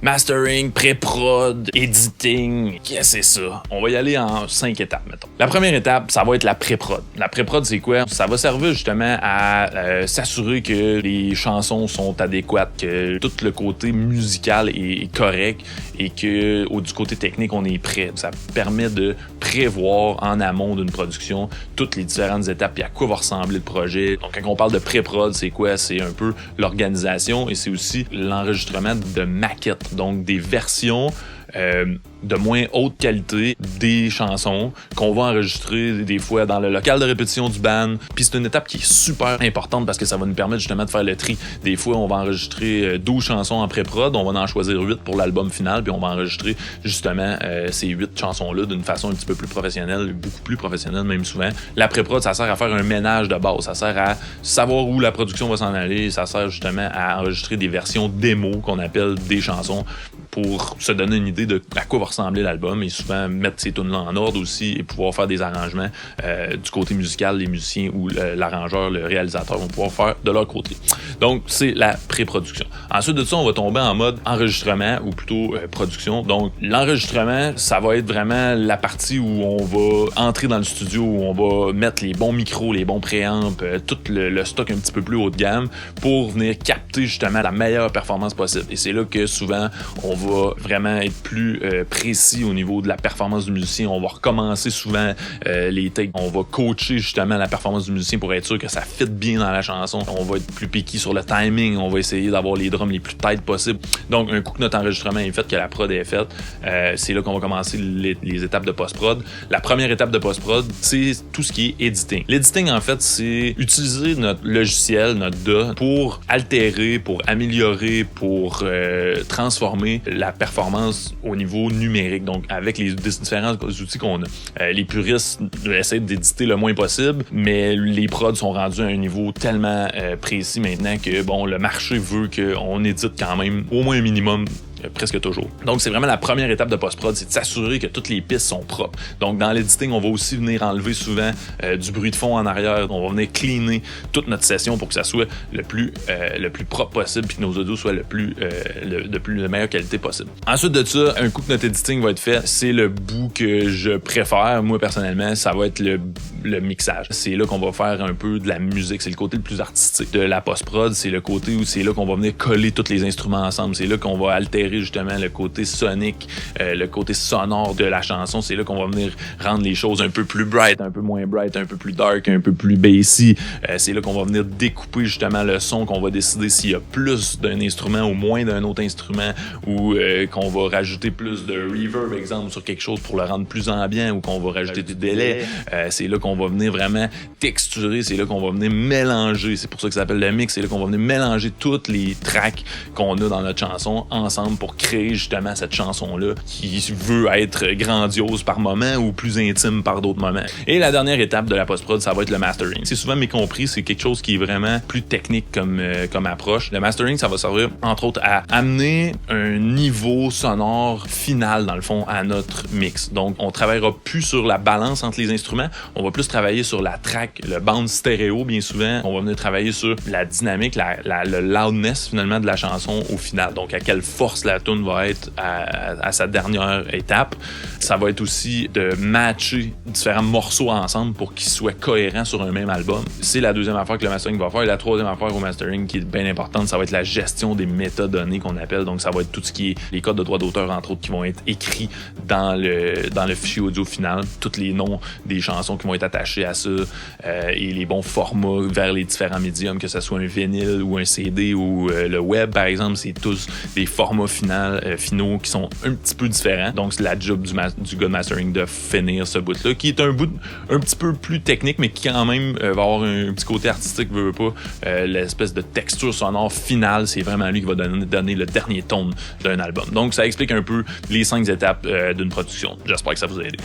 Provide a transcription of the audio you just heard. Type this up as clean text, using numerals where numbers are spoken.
mastering, pré-prod, editing. Qu'est-ce que c'est ça? On va y aller en 5 étapes, mettons. La première étape, ça va être la pré-prod. La pré-prod, c'est quoi? Ça va servir justement à s'assurer que les chansons sont adéquates, que tout le côté musical est correct et que du côté technique, on est prêt. Ça permet de prévoir en amont d'une production toutes les différentes étapes et à quoi va ressembler le projet. Donc, quand on parle de pré-prod, c'est quoi? C'est un peu l'organisation et c'est aussi l'enregistrement de maquettes, donc des versions de moins haute qualité des chansons qu'on va enregistrer des fois dans le local de répétition du band. Puis c'est une étape qui est super importante parce que ça va nous permettre justement de faire le tri. Des fois, on va enregistrer 12 chansons en pré-prod, on va en choisir 8 pour l'album final, puis on va enregistrer justement ces 8 chansons-là d'une façon un petit peu plus professionnelle, beaucoup plus professionnelle même souvent. La pré-prod, ça sert à faire un ménage de base, ça sert à savoir où la production va s'en aller, ça sert justement à enregistrer des versions démo qu'on appelle des chansons pour se donner une idée de à quoi va ressembler l'album et souvent mettre ces tunes-là en ordre aussi et pouvoir faire des arrangements du côté musical, les musiciens ou l'arrangeur, le réalisateur vont pouvoir faire de leur côté. Donc, c'est la pré-production. Ensuite de ça, on va tomber en mode enregistrement ou plutôt production. Donc, l'enregistrement, ça va être vraiment la partie où on va entrer dans le studio, où on va mettre les bons micros, les bons préamps, tout le stock un petit peu plus haut de gamme pour venir capter justement la meilleure performance possible. Et c'est là que souvent, on va vraiment être plus précis au niveau de la performance du musicien. On va recommencer souvent les takes. On va coacher justement la performance du musicien pour être sûr que ça fit bien dans la chanson. On va être plus picky sur le timing. On va essayer d'avoir les drums les plus tight possibles. Donc, un coup que notre enregistrement est fait, que la prod est faite, c'est là qu'on va commencer les étapes de post-prod. La première étape de post-prod, c'est tout ce qui est editing. L'editing, en fait, c'est utiliser notre logiciel, notre DA, pour altérer, pour améliorer, pour transformer la performance au niveau numérique, donc avec les différents outils qu'on a. Les puristes essaient d'éditer le moins possible, mais les prods sont rendus à un niveau tellement précis maintenant que bon, le marché veut qu'on édite quand même au moins un minimum presque toujours. Donc, c'est vraiment la première étape de post-prod, c'est de s'assurer que toutes les pistes sont propres. Donc, dans l'editing, on va aussi venir enlever souvent du bruit de fond en arrière. On va venir cleaner toute notre session pour que ça soit le plus propre possible puis que nos audios soient de meilleure qualité possible. Ensuite de ça, un coup que notre editing va être fait, c'est le bout que je préfère, moi, personnellement, ça va être le mixage. C'est là qu'on va faire un peu de la musique. C'est le côté le plus artistique de la post-prod. C'est le côté où c'est là qu'on va venir coller tous les instruments ensemble. C'est là qu'on va altérer justement le côté sonique, le côté sonore de la chanson. C'est là qu'on va venir rendre les choses un peu plus bright, un peu moins bright, un peu plus dark, un peu plus bassy. C'est là qu'on va venir découper justement le son, qu'on va décider s'il y a plus d'un instrument ou moins d'un autre instrument, ou qu'on va rajouter plus de reverb, exemple, sur quelque chose pour le rendre plus ambiant, ou qu'on va rajouter du délai. C'est là qu'on va venir vraiment texturer, c'est là qu'on va venir mélanger. C'est pour ça que ça s'appelle le mix. C'est là qu'on va venir mélanger toutes les tracks qu'on a dans notre chanson ensemble pour créer justement cette chanson-là qui veut être grandiose par moment ou plus intime par d'autres moments. Et la dernière étape de la post-prod, ça va être le mastering. C'est souvent mécompris, c'est quelque chose qui est vraiment plus technique comme approche. Le mastering, ça va servir entre autres à amener un niveau sonore final dans le fond à notre mix. Donc, on travaillera plus sur la balance entre les instruments, on va plus travailler sur la track, le bounce stéréo bien souvent. On va venir travailler sur la dynamique, le loudness finalement de la chanson au final. Donc, à quelle force la tune va être à sa dernière étape. Ça va être aussi de matcher différents morceaux ensemble pour qu'ils soient cohérents sur un même album. C'est la deuxième affaire que le mastering va faire. Et la troisième affaire au mastering qui est bien importante, ça va être la gestion des métadonnées qu'on appelle. Donc, ça va être tout ce qui est les codes de droit d'auteur, entre autres, qui vont être écrits dans le fichier audio final. Tous les noms des chansons qui vont être attachés à ça et les bons formats vers les différents médiums, que ce soit un vinyle ou un CD ou le web, par exemple, c'est tous des formats finaux qui sont un petit peu différents. Donc, c'est la job du gars de mastering de finir ce bout-là, qui est un bout un petit peu plus technique, mais qui quand même va avoir un petit côté artistique, veut pas. L'espèce de texture sonore finale, c'est vraiment lui qui va donner le dernier tone d'un album. Donc, ça explique un peu les 5 étapes d'une production. J'espère que ça vous a aidé.